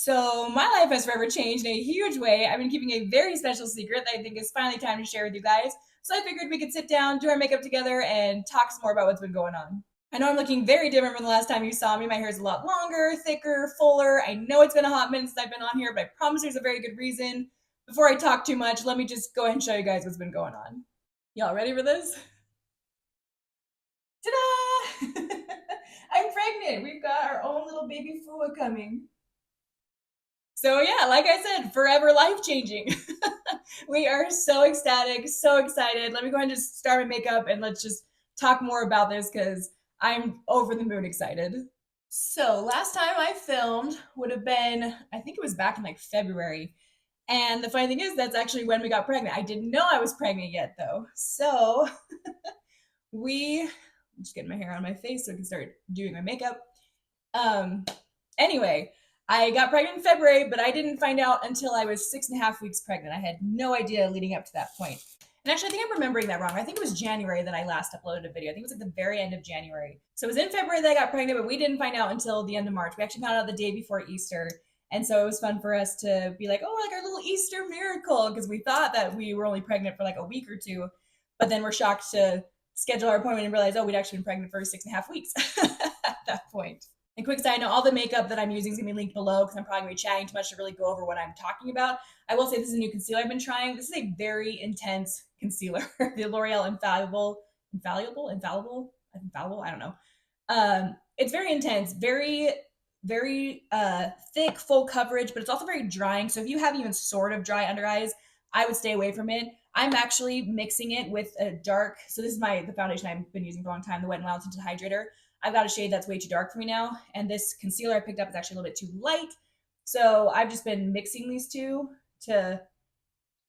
So my life has forever changed in a huge way. I've been keeping a very special secret that I think is finally time to share with you guys. So I figured we could sit down, do our makeup together, and talk some more about what's been going on. I know I'm looking very different from the last time you saw me. My hair is a lot longer, thicker, fuller. I know it's been a hot minute since I've been on here, but I promise there's a very good reason. Before I talk too much, let me just go ahead and show you guys what's been going on. Y'all ready for this? Ta-da! I'm pregnant. We've got our own little baby Fua coming. So yeah, like I said, forever life changing. We are so ecstatic, so excited. Let me go ahead and just start my makeup and let's just talk more about this because I'm over the moon excited. So last time I filmed would have been, I think it was back in like February. And the funny thing is, that's actually when we got pregnant. I didn't know I was pregnant yet though. So I'm just getting my hair on my face so I can start doing my makeup. Um, Anyway, I got pregnant in February, but I didn't find out until I was 6.5 weeks pregnant. I had no idea leading up to that point. And actually, I think I'm remembering that wrong. I think it was January that I last uploaded a video. I think it was at the very end of January. So it was in February that I got pregnant, but we didn't find out until the end of March. We actually found out the day before Easter. And so it was fun for us to be like, oh, like our little Easter miracle, because we thought that we were only pregnant for like a week or two. But then we're shocked to schedule our appointment and realize, oh, we'd actually been pregnant for 6.5 weeks at that point. And quick side note, all the makeup that I'm using is going to be linked below because I'm probably going to be chatting too much to really go over what I'm talking about. I will say this is a new concealer I've been trying. This is a very intense concealer, the L'Oreal Infallible, I don't know. It's very intense, very thick, full coverage, but it's also very drying. So if you have even sort of dry under eyes, I would stay away from it. I'm actually mixing it with a dark, so this is the foundation I've been using for a long time, the Wet n Wild Tinted Hydrator. I've got a shade that's way too dark for me now, and this concealer I picked up is actually a little bit too light. So I've just been mixing these two to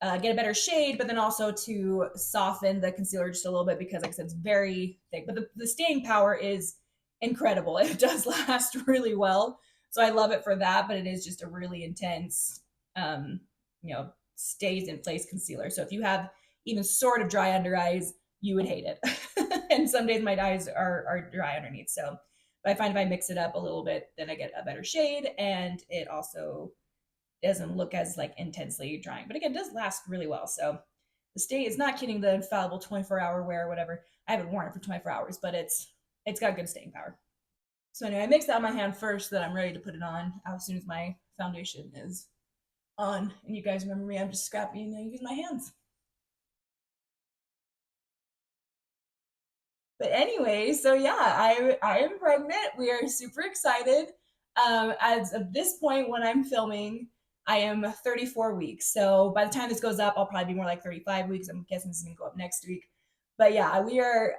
get a better shade, but then also to soften the concealer just a little bit because, like I said, it's very thick. But the staying power is incredible. It does last really well. So I love it for that, but it is just a really intense, um, stays in place concealer. So if you have even sort of dry under eyes, you would hate it. And some days my eyes are dry underneath. So, but I find if I mix it up a little bit, then I get a better shade, and it also doesn't look as like intensely drying. But again, it does last really well. So the stay is not kidding, the infallible 24-hour wear or whatever. I haven't worn it for 24 hours, but it's got good staying power. So anyway, I mixed that on my hand first, so that I'm ready to put it on as soon as my foundation is on. And you guys remember me, I'm just scrappy and I use my hands. But anyway, so yeah, I am pregnant. We are super excited. As of this point, when I'm filming, I am 34 weeks. So by the time this goes up, I'll probably be more like 35 weeks. I'm guessing this is gonna go up next week. But yeah, we are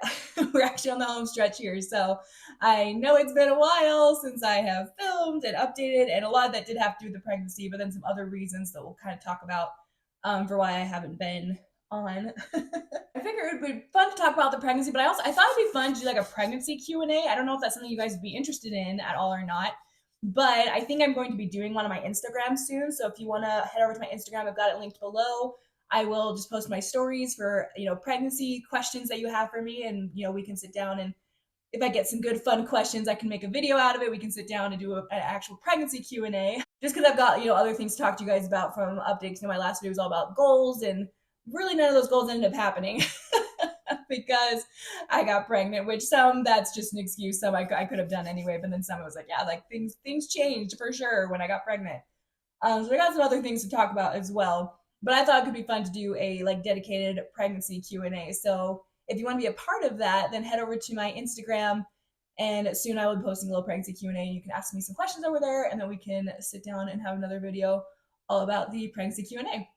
we're actually on the home stretch here. So I know it's been a while since I have filmed and updated, and a lot of that did have to do with the pregnancy, but then some other reasons that we'll kind of talk about for why I haven't been on. I figured it would be fun to talk about the pregnancy, but I thought it'd be fun to do like a pregnancy Q&A. I don't know if that's something you guys would be interested in at all or not, but I think I'm going to be doing one on my Instagram soon. So if you want to head over to my Instagram, I've got it linked below. I will just post my stories for, pregnancy questions that you have for me, and we can sit down, and if I get some good fun questions, I can make a video out of it. We can sit down and do an actual pregnancy Q&A. Just because I've got other things to talk to you guys about from updates. My last video was all about goals, and really none of those goals ended up happening because I got pregnant. Which some that's just an excuse. Some I could have done anyway, but then some I was like, yeah, like things changed for sure when I got pregnant. So I got some other things to talk about as well. But I thought it could be fun to do a dedicated pregnancy Q&A. So if you want to be a part of that, then head over to my Instagram, and soon I will be posting a little pregnancy Q&A, and you can ask me some questions over there, and then we can sit down and have another video all about the pregnancy Q&A.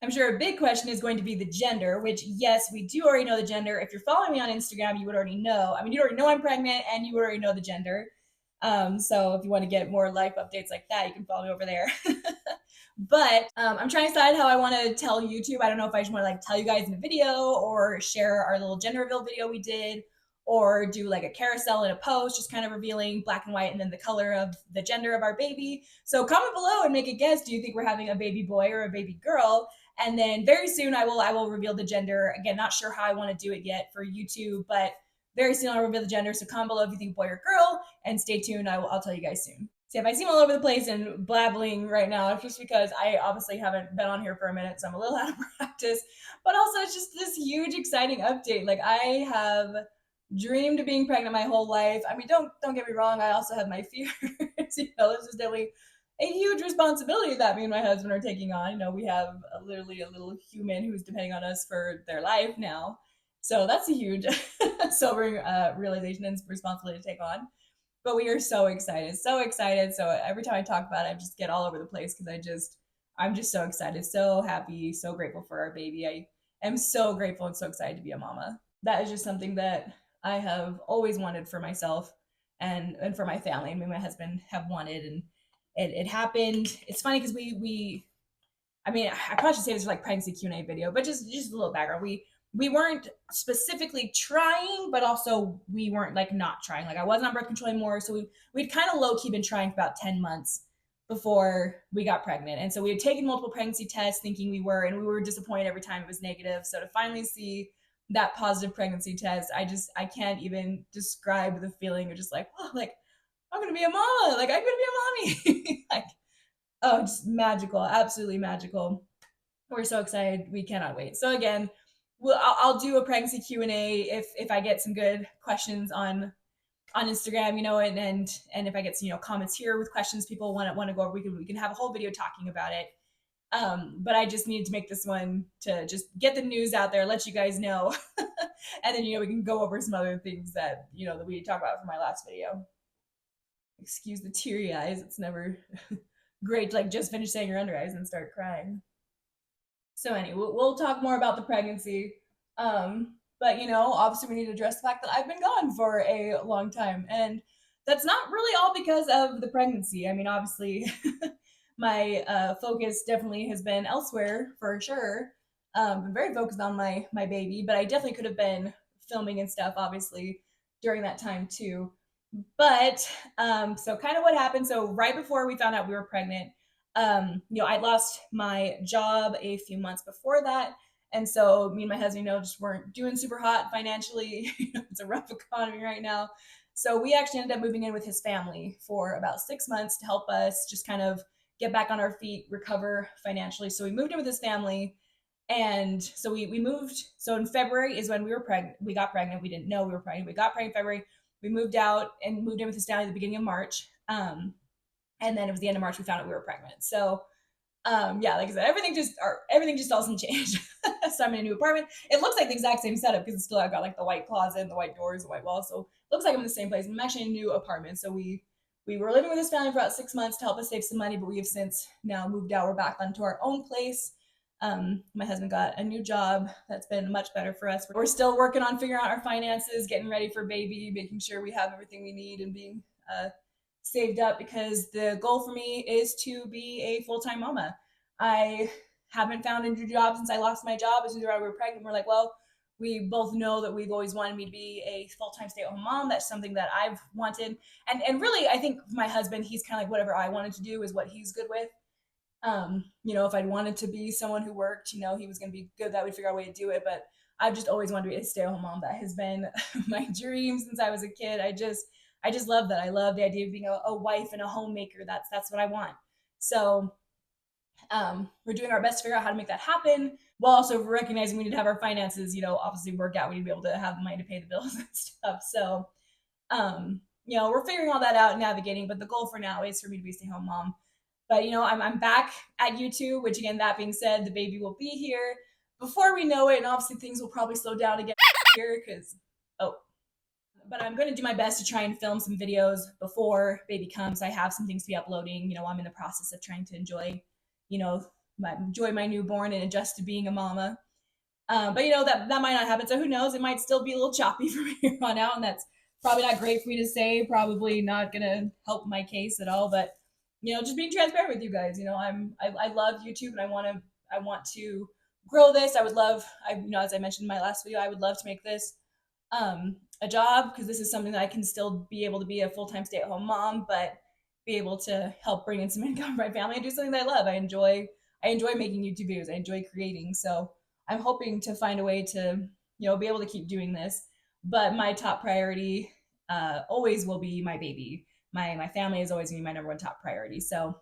I'm sure a big question is going to be the gender, which, yes, we do already know the gender. If you're following me on Instagram, you would already know. I mean, you already know I'm pregnant, and you already know the gender. So if you want to get more life updates like that, you can follow me over there. But I'm trying to decide how I want to tell YouTube. I don't know if I just want to tell you guys in a video, or share our little gender reveal video we did, or do like a carousel in a post, just kind of revealing black and white and then the color of the gender of our baby. So comment below and make a guess. Do you think we're having a baby boy or a baby girl? And then very soon I will reveal the gender. Again, not sure how I want to do it yet for YouTube, but very soon I'll reveal the gender. So comment below if you think boy or girl, and stay tuned. I'll tell you guys soon. See, if I seem all over the place and blabbling right now, it's just because I obviously haven't been on here for a minute, so I'm a little out of practice. But also, it's just this huge, exciting update. Like I have dreamed of being pregnant my whole life. I mean, don't get me wrong. I also have my fears. This is definitely a huge responsibility that me and my husband are taking on. We have literally a little human who's depending on us for their life now. So that's a huge, sobering realization and responsibility to take on, but we are so excited, so excited. So every time I talk about it, I just get all over the place because I'm just so excited, so happy, so grateful for our baby. I am so grateful and so excited to be a mama. That is just something that I have always wanted for myself and for my family. I mean, my husband have wanted, and it happened. It's funny because I mean, I probably should say this is like pregnancy Q&A video, but just a little background. We weren't specifically trying, but also we weren't like not trying. Like I wasn't on birth control anymore, so we'd kind of low key been trying for about 10 months before we got pregnant. And so we had taken multiple pregnancy tests, thinking we were, and we were disappointed every time it was negative. So to finally see that positive pregnancy test, I can't even describe the feeling of just like, oh, like I'm gonna be a mama, like I'm gonna be a mommy, like oh, just magical, absolutely magical. We're so excited. We cannot wait. So again, I'll do a pregnancy Q&A if I get some good questions on Instagram, and if I get some, comments here with questions people want to go over, we can have a whole video talking about it. But I just needed to make this one to just get the news out there, let you guys know, and then we can go over some other things that that we talked about from my last video. Excuse the teary eyes. It's never great to like just finish saying your under eyes and start crying. So anyway, we'll talk more about the pregnancy. But obviously we need to address the fact that I've been gone for a long time, and that's not really all because of the pregnancy. I mean, obviously, my focus definitely has been elsewhere for sure. I'm very focused on my baby, but I definitely could have been filming and stuff, obviously, during that time too. But so kind of what happened. So right before we found out we were pregnant, I lost my job a few months before that. And so me and my husband, just weren't doing super hot financially. It's a rough economy right now. So we actually ended up moving in with his family for about 6 months to help us just kind of get back on our feet, recover financially. So we moved in with his family. And so we moved. So in February is when we were pregnant. We got pregnant. We didn't know we were pregnant. We got pregnant in February. We moved out and moved in with his family at the beginning of March. And then it was the end of March we found out we were pregnant. So yeah, like I said, everything just doesn't change. So I'm in a new apartment. It looks like the exact same setup because it's still I've got like the white closet and the white doors, the white walls. So it looks like I'm in the same place. I'm actually in a new apartment. So we were living with his family for about 6 months to help us save some money, but we have since now moved out. We're back onto our own place. My husband got a new job that's been much better for us. We're still working on figuring out our finances, getting ready for baby, making sure we have everything we need, and being saved up, because the goal for me is to be a full-time mama. I haven't found a new job since I lost my job. As soon as we were pregnant, we're like, well, we both know that we've always wanted me to be a full-time stay-at-home mom. That's something that I've wanted. And really, I think my husband, he's kind of like whatever I wanted to do is what he's good with. If I'd wanted to be someone who worked, he was going to be good, that we'd figure out a way to do it. But I've just always wanted to be a stay-at-home mom. That has been my dream since I was a kid. I just love that. I love the idea of being a wife and a homemaker. That's what I want. So we're doing our best to figure out how to make that happen, while also recognizing we need to have our finances, obviously work out. We need to be able to have the money to pay the bills and stuff. So, we're figuring all that out and navigating. But the goal for now is for me to be a stay-at-home mom. But I'm back at YouTube, which again, that being said, the baby will be here before we know it, and obviously things will probably slow down again here because but I'm going to do my best to try and film some videos before baby comes. I have some things to be uploading. I'm in the process of trying to enjoy my newborn and adjust to being a mama. But that might not happen. So who knows? It might still be a little choppy from here on out, and that's probably not great for me to say. Probably not going to help my case at all. But just being transparent with you guys. I love YouTube, and I want to grow this. I would love, as I mentioned in my last video, I would love to make this a job, because this is something that I can still be able to be a full-time stay-at-home mom, but be able to help bring in some income for my family and do something that I love. I enjoy making YouTube videos. I enjoy creating. So I'm hoping to find a way to, be able to keep doing this. But my top priority always will be my baby. my family is always gonna be my number one top priority. So,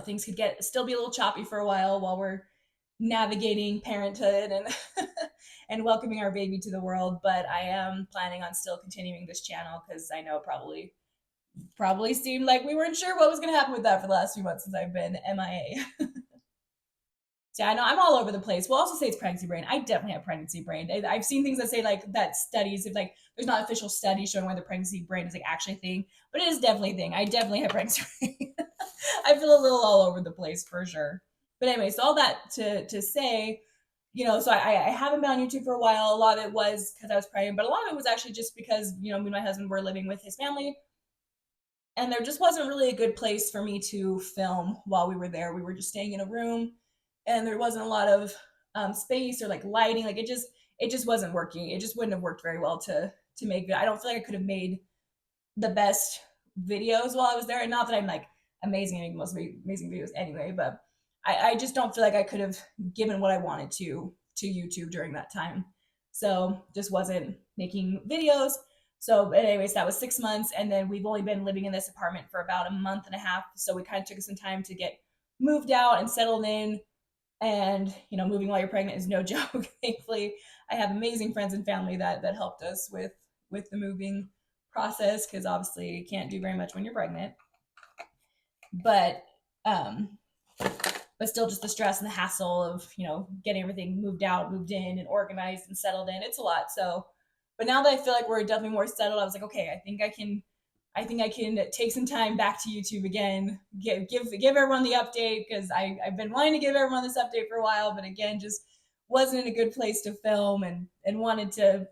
things could still be a little choppy for a while we're navigating parenthood and and welcoming our baby to the world. But I am planning on still continuing this channel because I know probably seemed like we weren't sure what was going to happen with that for the last few months since I've been MIA. So I know I'm all over the place. We'll also say it's pregnancy brain. I definitely have pregnancy brain. I've seen things that say like that studies, if like there's not official studies showing why the pregnancy brain is like actually a thing, but it is definitely a thing. I definitely have pregnancy brain. I feel a little all over the place for sure. But anyway, so all that to say, so I haven't been on YouTube for a while. A lot of it was because I was pregnant, but a lot of it was actually just because, me and my husband were living with his family. And there just wasn't really a good place for me to film while we were there. We were just staying in a room and there wasn't a lot of space or like lighting. Like it just wasn't working. It just wouldn't have worked very well to make it. I don't feel like I could have made the best videos while I was there. And not that I'm like amazing at making most amazing videos anyway, but I just don't feel like I could have given what I wanted to YouTube during that time. So just wasn't making videos. So anyways, that was 6 months. And then we've only been living in this apartment for about a month and a half. So we kind of took some time to get moved out and settled in. And, moving while you're pregnant is no joke. Thankfully, I have amazing friends and family that helped us with the moving process, because obviously you can't do very much when you're pregnant. But still just the stress and the hassle of, getting everything moved out, moved in, and organized and settled in. It's a lot. So, but now that I feel like we're definitely more settled, I was like, okay, I think I can take some time back to YouTube again, give everyone the update, because I've been wanting to give everyone this update for a while, but again, just wasn't in a good place to film and wanted to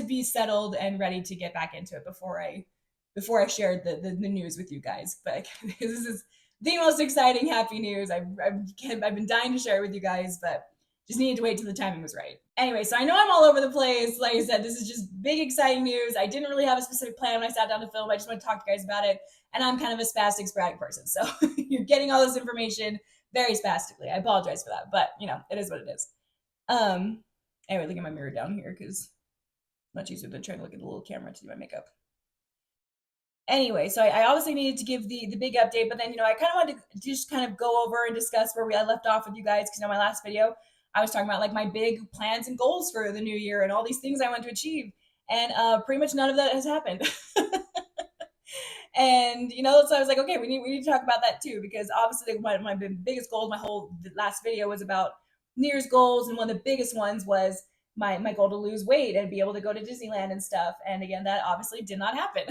be settled and ready to get back into it before I shared the news with you guys. But this is the most exciting, happy news. I've been dying to share it with you guys, but just needed to wait till the timing was right. Anyway, so I know I'm all over the place. Like I said, this is just big, exciting news. I didn't really have a specific plan when I sat down to film. I just want to talk to you guys about it. And I'm kind of a spastic, sporadic person. So you're getting all this information very spastically. I apologize for that, but it is what it is. Anyway, look at my mirror down here because it's much easier than trying to look at the little camera to do my makeup. Anyway, so I obviously needed to give the big update, but then, I kind of wanted to just kind of go over and discuss where I left off with you guys, because my last video, I was talking about like my big plans and goals for the new year and all these things I want to achieve. And pretty much none of that has happened. And, so I was like, okay, we need to talk about that too, because obviously my biggest goal, my whole last video was about New Year's goals. And one of the biggest ones was my goal to lose weight and be able to go to Disneyland and stuff. And again, that obviously did not happen.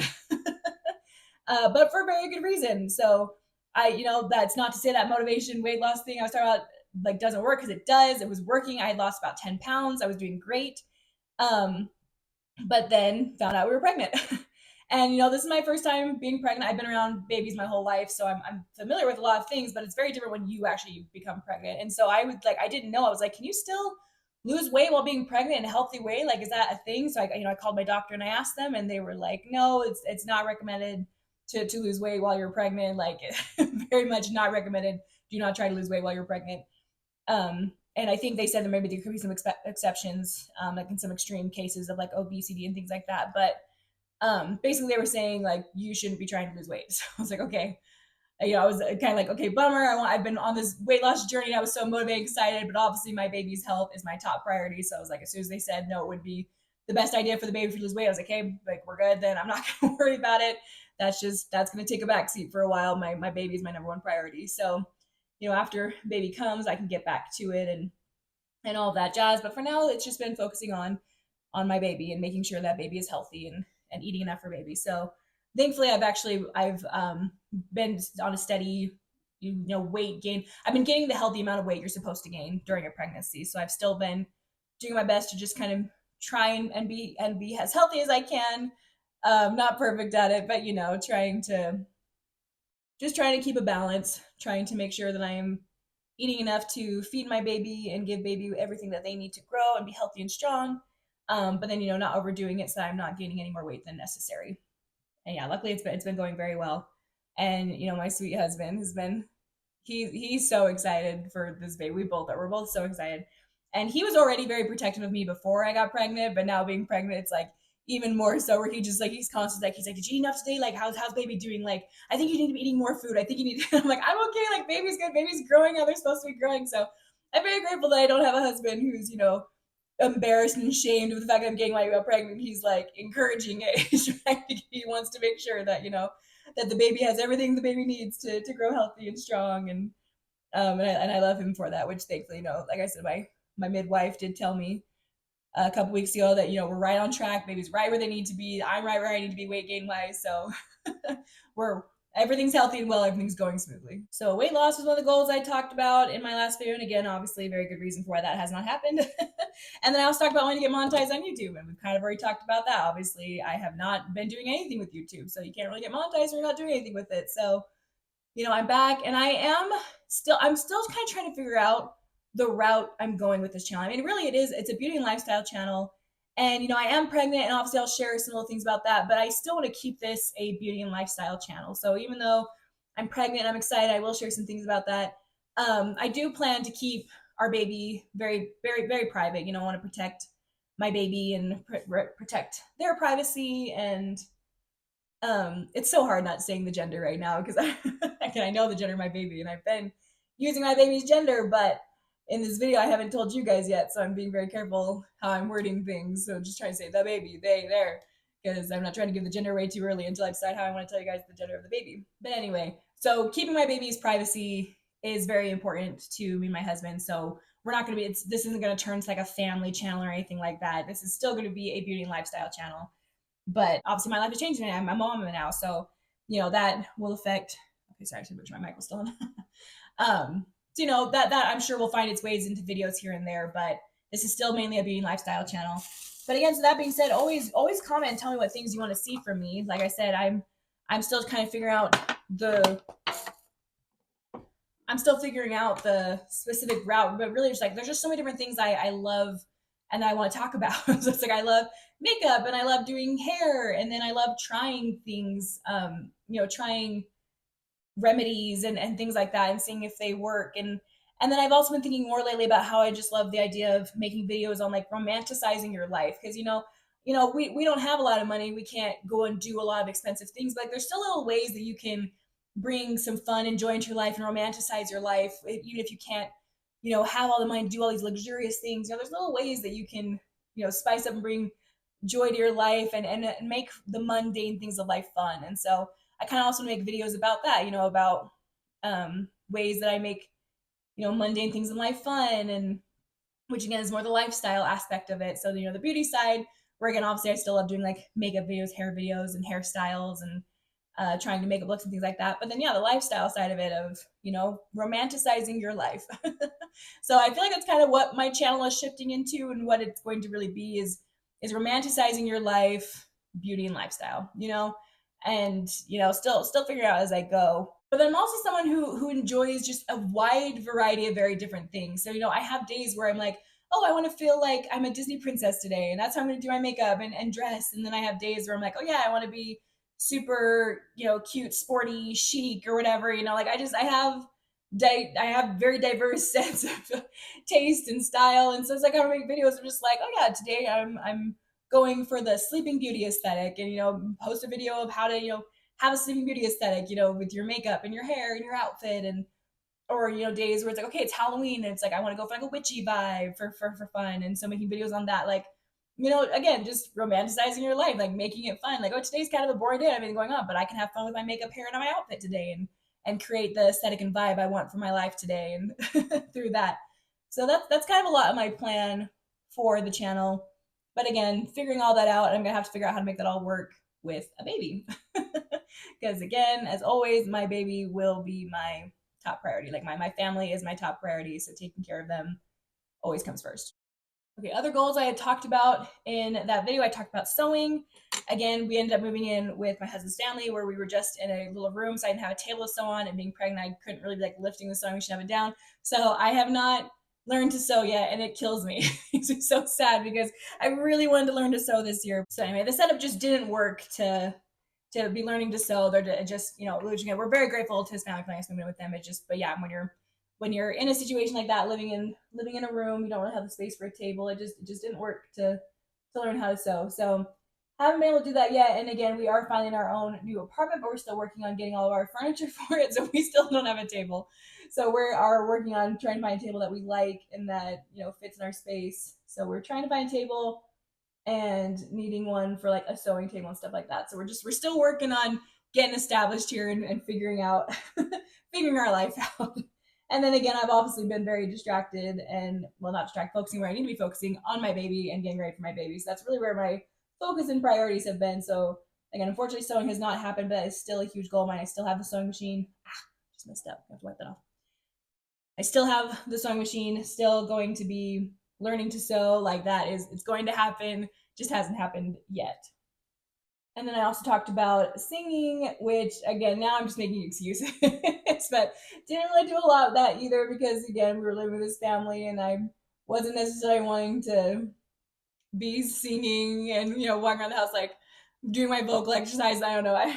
But for a very good reason. So that's not to say that motivation weight loss thing I was talking about like doesn't work, because it does. It was working. I had lost about 10 pounds. I was doing great. But then found out we were pregnant. And this is my first time being pregnant. I've been around babies my whole life, so I'm familiar with a lot of things, but it's very different when you actually become pregnant. And so I didn't know. I was like, can you still lose weight while being pregnant in a healthy way? Like, is that a thing? So I called my doctor and I asked them, and they were like, no, it's not recommended to lose weight while you're pregnant. Like, very much not recommended. Do not try to lose weight while you're pregnant. And I think they said that maybe there could be some exceptions, like in some extreme cases of like obesity and things like that. But basically they were saying like, you shouldn't be trying to lose weight. So I was like, okay. I was kind of like, okay, bummer. I've been on this weight loss journey. I was so motivated, excited, but obviously my baby's health is my top priority. So I was like, as soon as they said no, it would be the best idea for the baby to lose weight, I was like, hey, like we're good. Then I'm not going to worry about it. That's going to take a backseat for a while. My baby is my number one priority. So, after baby comes, I can get back to it and all that jazz. But for now, it's just been focusing on my baby and making sure that baby is healthy and eating enough for baby. So thankfully I've been on a steady, weight gain. I've been gaining the healthy amount of weight you're supposed to gain during a pregnancy. So I've still been doing my best to just kind of try and be as healthy as I can. Not perfect at it, but trying to keep a balance, trying to make sure that I'm eating enough to feed my baby and give baby everything that they need to grow and be healthy and strong. But then, not overdoing it so I'm not gaining any more weight than necessary. And yeah, luckily it's been going very well. And, my sweet husband has been, he's so excited for this baby. We're both so excited. And he was already very protective of me before I got pregnant, but now being pregnant, it's like, even more so, where he just like he's constantly like, he's like, did you eat enough today? Like, how's baby doing? Like, I think you need to be eating more food. I think you need to. I'm like, I'm okay. Like, baby's good. Baby's growing how they're supposed to be growing. So I'm very grateful that I don't have a husband who's, you know, embarrassed and ashamed of the fact that I'm getting my got pregnant. He's like encouraging it. He wants to make sure that, you know, that the baby has everything the baby needs to grow healthy and strong. And I love him for that, which thankfully, you know, like I said, my midwife did tell me a couple weeks ago that, you know, we're right on track. Baby's right where they need to be. I'm right where I need to be weight gain wise. So we're everything's healthy and well. Everything's going smoothly. So weight loss was one of the goals I talked about in my last video, and again, obviously, a very good reason for why that has not happened. And then I also talked about wanting to get monetized on YouTube, and we've kind of already talked about that. Obviously, I have not been doing anything with YouTube, so you can't really get monetized or you're not doing anything with it. So, you know, I'm back, and I'm still kind of trying to figure out the route I'm going with this channel. I mean, really, it's a beauty and lifestyle channel. And, you know, I am pregnant, and obviously I'll share some little things about that, but I still want to keep this a beauty and lifestyle channel. So even though I'm pregnant, I'm excited, I will share some things about that. I do plan to keep our baby very, very, very private. You know, I want to protect my baby and protect their privacy. And it's so hard not saying the gender right now because I know the gender of my baby, and I've been using my baby's gender, but in this video I haven't told you guys yet, so I'm being very careful how I'm wording things. So just trying to say the baby, they, there, because I'm not trying to give the gender away too early until I decide how I want to tell you guys the gender of the baby. But anyway, so keeping my baby's privacy is very important to me and my husband. So we're not going to be, this isn't going to turn to like a family channel or anything like that. This is still going to be a beauty and lifestyle channel. But obviously my life is changing, and I'm a mom now. So, you know, that will affect, okay, sorry, I should make sure my mic was still on. So, you know, that I'm sure will find its ways into videos here and there, but this is still mainly a beauty and lifestyle channel. But again, so that being said, always comment and tell me what things you want to see from me. Like I said, I'm still kind of figuring out the specific route, but really just like there's just so many different things I love and I want to talk about. So it's like I love makeup, and I love doing hair, and then I love trying things, you know, trying remedies and things like that and seeing if they work. And then I've also been thinking more lately about how I just love the idea of making videos on like romanticizing your life, because we don't have a lot of money, we can't go and do a lot of expensive things, but like, there's still little ways that you can bring some fun and joy into your life and romanticize your life, even if you can't, you know, have all the money to do all these luxurious things. You know, there's little ways that you can, you know, spice up and bring joy to your life and make the mundane things of life fun. And so I kind of also make videos about that, you know, about ways that I make, you know, mundane things in life fun, and which again is more the lifestyle aspect of it. So, you know, the beauty side, where again, obviously I still love doing like makeup videos, hair videos, and hairstyles, and trying to make up looks and things like that. But then, yeah, the lifestyle side of it, of, you know, romanticizing your life. So I feel like that's kind of what my channel is shifting into, and what it's going to really be is romanticizing your life, beauty and lifestyle, you know, and, you know, still figure it out as I go. But then I'm also someone who enjoys just a wide variety of very different things. So, you know, I have days where I'm like, oh, I want to feel like I'm a Disney princess today, and that's how I'm going to do my makeup and dress. And then I have days where I'm like, oh yeah, I want to be super, you know, cute, sporty, chic, or whatever. You know, like I have very diverse sense of taste and style, and so it's like I make videos. I'm just like, oh yeah, today I'm going for the Sleeping Beauty aesthetic, and, you know, post a video of how to, you know, have a Sleeping Beauty aesthetic, you know, with your makeup and your hair and your outfit. And or, you know, days where it's like, okay, it's Halloween, and it's like I want to go for like a witchy vibe for fun, and so making videos on that, like, you know, again, just romanticizing your life, like making it fun. Like, oh, today's kind of a boring day, I have anything going on, but I can have fun with my makeup, hair, and my outfit today, and create the aesthetic and vibe I want for my life today, and through that. So that's kind of a lot of my plan for the channel. But again, figuring all that out, I'm gonna have to figure out how to make that all work with a baby. Because again, as always, my baby will be my top priority. Like my family is my top priority, so taking care of them always comes first. Okay, other goals I had talked about in that video, I talked about sewing. Again, we ended up moving in with my husband's family, where we were just in a little room, so I didn't have a table to sew on, and being pregnant, I couldn't really be like lifting the sewing machine up and down. So I have not learned to sew yet, and it kills me. It's so sad because I really wanted to learn to sew this year. So anyway, the setup just didn't work to be learning to sew. They're just, you know, losing it. We're very grateful to his family for letting us move in with them. It just, but yeah, when you're in a situation like that, living in a room, you don't really have the space for a table. It just didn't work to learn how to sew. So Haven't been able to do that yet. And again, we are finding our own new apartment, but we're still working on getting all of our furniture for it. So we still don't have a table. So we are working on trying to find a table that we like and that, fits in our space. So we're trying to find a table and needing one for like a sewing table and stuff like that. So we're still working on getting established here and figuring out figuring our life out. And then again, I've obviously been very distracted and well, not distracted, focusing where I need to be focusing on my baby and getting ready for my baby. So that's really where my focus and priorities have been. So again, unfortunately, sewing has not happened, but it's still a huge goal of mine. I still have the sewing machine. Just messed up. I have to wipe that off. I still have the sewing machine. Still going to be learning to sew. Like that is, it's going to happen. Just hasn't happened yet. And then I also talked about singing, which again, now I'm just making excuses, but didn't really do a lot of that either because again, we were living with this family and I wasn't necessarily wanting to be singing and walking around the house like doing my vocal exercise. I don't know.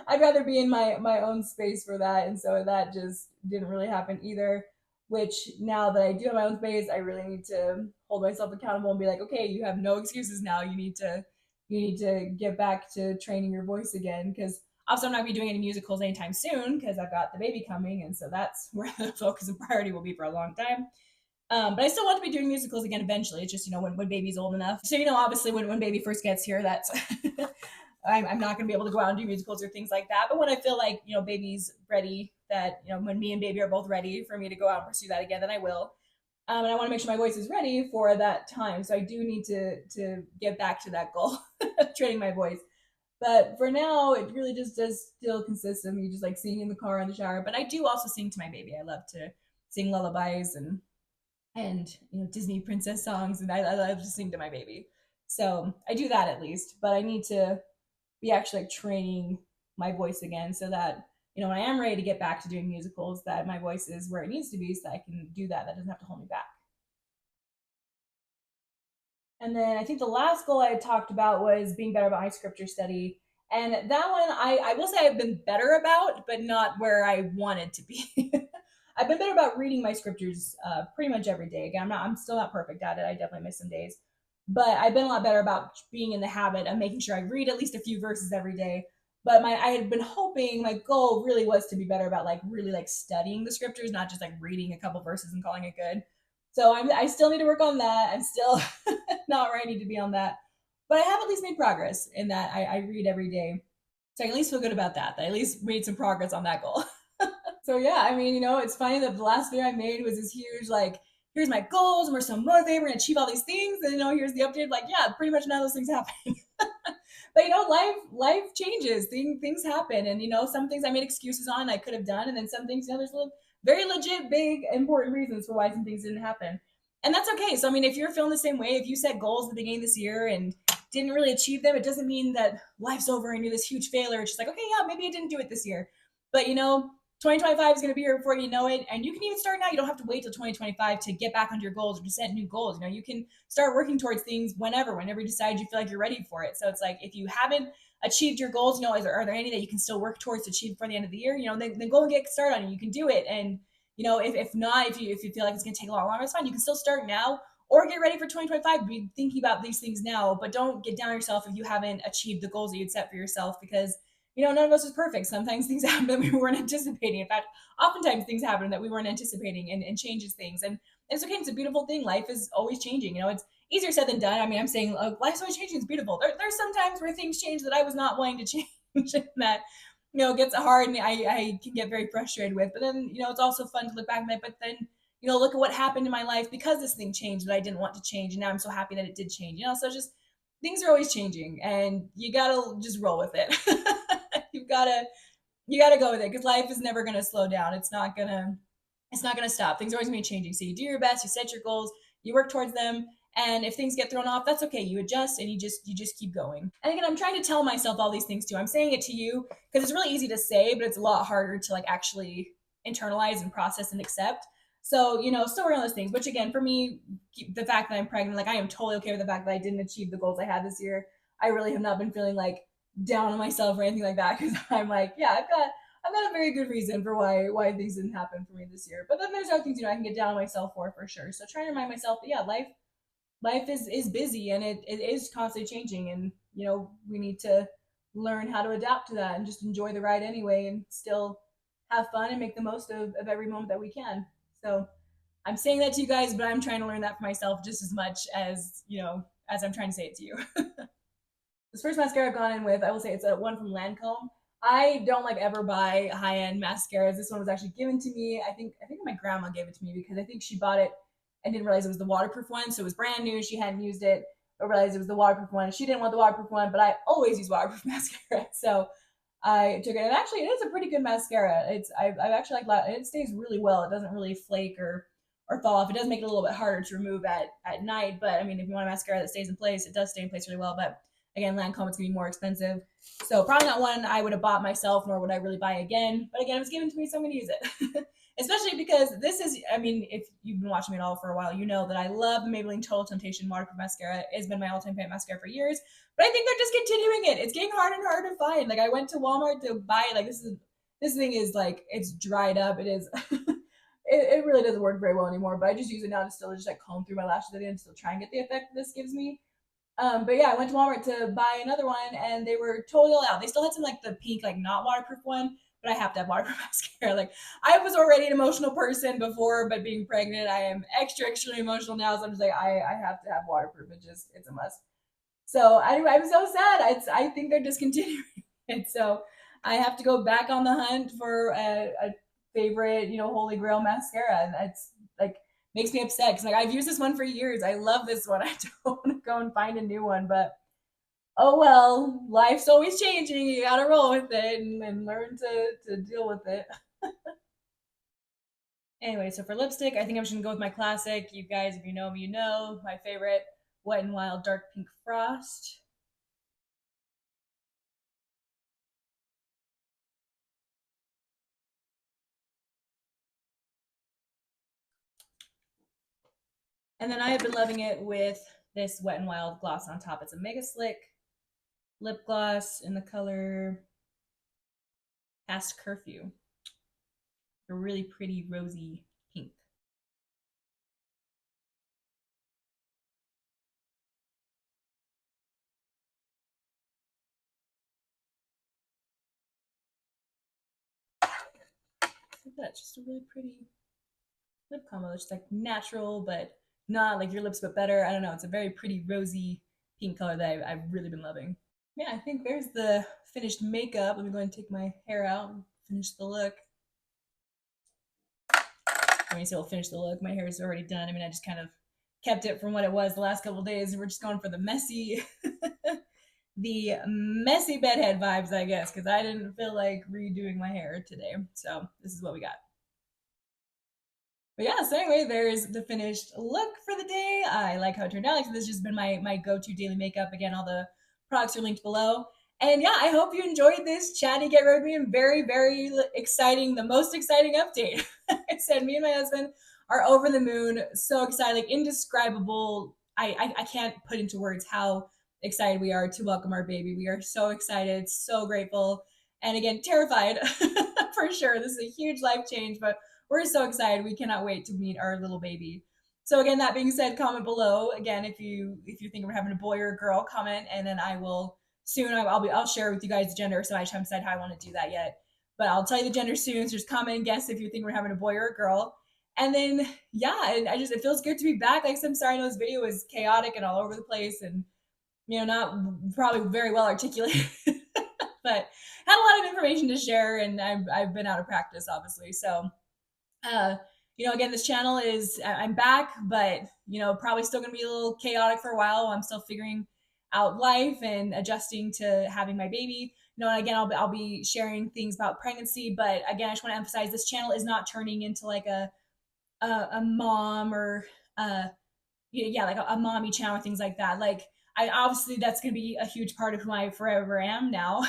I'd rather be in my own space for that, and so that just didn't really happen either. Which now that I do have my own space, I really need to hold myself accountable and be like, okay, you have no excuses now. You need to get back to training your voice again because also I'm not gonna be doing any musicals anytime soon because I've got the baby coming, and so that's where the focus and priority will be for a long time. But I still want to be doing musicals again eventually. It's just, when baby's old enough. So, obviously when baby first gets here, that's, I'm not going to be able to go out and do musicals or things like that. But when I feel like, baby's ready, that, when me and baby are both ready for me to go out and pursue that again, then I will. And I want to make sure my voice is ready for that time. So I do need to get back to that goal, training my voice. But for now, it really just does still consist of me just like singing in the car in the shower. But I do also sing to my baby. I love to sing lullabies and Disney princess songs, and I love to sing to my baby. So I do that at least, but I need to be actually like training my voice again so that when I am ready to get back to doing musicals, that my voice is where it needs to be, so that I can do that. That doesn't have to hold me back. And then I think the last goal I had talked about was being better about my scripture study. And that one I will say I've been better about, but not where I wanted to be. I've been better about reading my scriptures pretty much every day. Again, I'm still not perfect at it. I definitely miss some days. But I've been a lot better about being in the habit of making sure I read at least a few verses every day. But I had been hoping my goal really was to be better about like really like studying the scriptures, not just like reading a couple verses and calling it good. So I still need to work on that. I'm still not where I need to be on that. But I have at least made progress in that I read every day. So I at least feel good about that. That I at least made some progress on that goal. So yeah, I mean, it's funny that the last video I made was this huge like, here's my goals, and we're so motivated, we're gonna achieve all these things, and here's the update. Like, yeah, pretty much none of those things happen. But life changes, things happen, and some things I made excuses on I could have done, and then some things, there's very legit, big, important reasons for why some things didn't happen, and that's okay. So I mean, if you're feeling the same way, if you set goals at the beginning of this year and didn't really achieve them, it doesn't mean that life's over and you're this huge failure. It's just like, okay, yeah, maybe I didn't do it this year, but 2025 is going to be here before you know it. And you can even start now. You don't have to wait till 2025 to get back onto your goals or to set new goals. You can start working towards things whenever you decide you feel like you're ready for it. So it's like, if you haven't achieved your goals, are there any that you can still work towards to achieve before the end of the year? Then go and get started on it. You can do it. And, if not, if you feel like it's going to take a lot longer, it's fine. You can still start now or get ready for 2025. Be thinking about these things now, but don't get down on yourself if you haven't achieved the goals that you'd set for yourself, because none of us is perfect. Sometimes things happen that we weren't anticipating. In fact, oftentimes things happen that we weren't anticipating, and changes things. And it's okay. It's a beautiful thing. Life is always changing. It's easier said than done. I mean, I'm saying life's always changing. It's beautiful. There's some times where things change that I was not wanting to change, and that gets hard, and I can get very frustrated with. But then it's also fun to look back and like, but then look at what happened in my life because this thing changed that I didn't want to change, and now I'm so happy that it did change. So just things are always changing, and you gotta just roll with it. You've gotta you gotta go with it, because life is never gonna slow down. It's not gonna stop. Things are always gonna be changing. So you do your best, you set your goals, you work towards them, and if things get thrown off, that's okay. You adjust and you just keep going. And again, I'm trying to tell myself all these things too. I'm saying it to you because it's really easy to say, but it's a lot harder to like actually internalize and process and accept. So, still working on those things. Which again, for me, the fact that I'm pregnant, like I am totally okay with the fact that I didn't achieve the goals I had this year. I really have not been feeling like down on myself or anything like that, because I'm like, yeah, I've got a very good reason for why things didn't happen for me this year. But then there's other things I can get down on myself for sure. So trying to remind myself that yeah, life life is busy and it is constantly changing, and we need to learn how to adapt to that and just enjoy the ride anyway and still have fun and make the most of every moment that we can. So I'm saying that to you guys, but I'm trying to learn that for myself just as much as as I'm trying to say it to you. This first mascara I've gone in with, I will say it's a one from Lancome. I don't like ever buy high end mascaras. This one was actually given to me. I think my grandma gave it to me because I think she bought it and didn't realize it was the waterproof one. So it was brand new. She hadn't used it, but realized it was the waterproof one. She didn't want the waterproof one, but I always use waterproof mascara. So I took it, and actually, it is a pretty good mascara. I've actually like it. It stays really well. It doesn't really flake or fall off. It does make it a little bit harder to remove at night, but I mean, if you want a mascara that stays in place, it does stay in place really well. But again, Lancome, it's gonna be more expensive, so probably not one I would have bought myself, nor would I really buy again. But again, it was given to me, so I'm gonna use it. Especially because this is, I mean, if you've been watching me at all for a while, you know that I love the Maybelline Total Temptation Waterproof Mascara. It's been my all-time favorite mascara for years. But I think they're just continuing it. It's getting harder and harder to find. Like I went to Walmart to buy it. Like this thing is like it's dried up. It is it really doesn't work very well anymore. But I just use it now to still just like comb through my lashes again and still try and get the effect this gives me. But yeah, I went to Walmart to buy another one and they were totally all out. They still had some like the pink, like not waterproof one, but I have to have waterproof mascara. Like I was already an emotional person before, but being pregnant, I am extra emotional now. So I'm just like, I have to have waterproof. It's a must. So anyway, I'm so sad. I think they're discontinuing it. So I have to go back on the hunt for a favorite, holy grail mascara. And it's like makes me upset because like I've used this one for years. I love this one. I don't want to go and find a new one, but oh well, life's always changing. You gotta roll with it and learn to deal with it. Anyway, so for lipstick, I think I'm just gonna go with my classic. You guys, if you know me, you know my favorite Wet n Wild Dark Pink Frost. And then I have been loving it with this Wet n Wild gloss on top. It's a Mega Slick lip gloss in the color Past Curfew. A really pretty rosy pink. So that's just a really pretty lip combo. It's just like natural, but not like your lips, but better. I don't know. It's a very pretty rosy pink color that I've really been loving. Yeah, I think there's the finished makeup. Let me go ahead and take my hair out and finish the look. When you say we'll finish the look, my hair is already done. I mean, I just kind of kept it from what it was the last couple of days. We're just going for the messy, the messy bedhead vibes, I guess, because I didn't feel like redoing my hair today. So this is what we got. But yeah, so anyway, there's the finished look for the day. I like how it turned out. Like, so this has just been my go-to daily makeup. Again, all the products are linked below. And yeah, I hope you enjoyed this chatty get rid of me and very exciting, the most exciting update. I said me and my husband are over the moon, so excited, like indescribable. I can't put into words how excited we are to welcome our baby. We are so excited, so grateful, and again terrified for sure. This is a huge life change, but we're so excited. We cannot wait to meet our little baby. So again, that being said, comment below again if you think we're having a boy or a girl. Comment, and then I will soon. I'll share with you guys the gender. So I just haven't decided how I want to do that yet, but I'll tell you the gender soon. So just comment and guess if you think we're having a boy or a girl. And then yeah, it feels good to be back. Like I'm sorry, I know this video was chaotic and all over the place, and not probably very well articulated, but had a lot of information to share, and I've been out of practice, obviously. So uh, again, this channel is I'm back, but probably still gonna be a little chaotic for a while. I'm still figuring out life and adjusting to having my baby. And again, I'll be sharing things about pregnancy, but again, I just want to emphasize this channel is not turning into like a mom or yeah, like a mommy channel or things like that. Like I obviously that's going to be a huge part of who I forever am now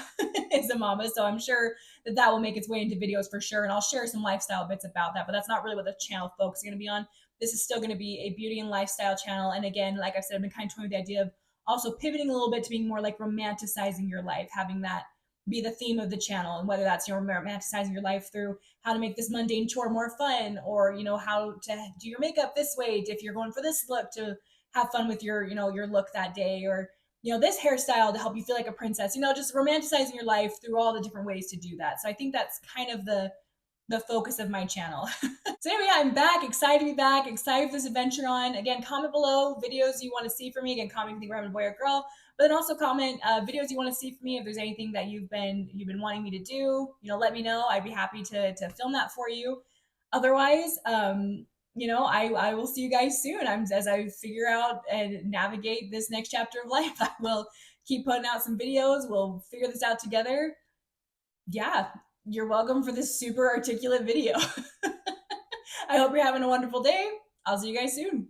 as a mama. So I'm sure that will make its way into videos for sure. And I'll share some lifestyle bits about that, but that's not really what the channel focus is going to be on. This is still going to be a beauty and lifestyle channel. And again, like I said, I've been kind of toying with the idea of also pivoting a little bit to being more like romanticizing your life, having that be the theme of the channel. And whether that's romanticizing your life through how to make this mundane chore more fun, or how to do your makeup this way if you're going for this look, to have fun with your, your look that day, or this hairstyle to help you feel like a princess, just romanticizing your life through all the different ways to do that. So I think that's kind of the focus of my channel. So anyway, I'm back, excited to be back, excited for this adventure on. Again, comment below videos you want to see from me. Again, comment if you think we're having a boy or girl, but then also comment videos you want to see from me. If there's anything that you've been wanting me to do, let me know. I'd be happy to film that for you. Otherwise, I will see you guys soon. As I figure out and navigate this next chapter of life, I will keep putting out some videos. We'll figure this out together. Yeah, you're welcome for this super articulate video. I hope you're having a wonderful day. I'll see you guys soon.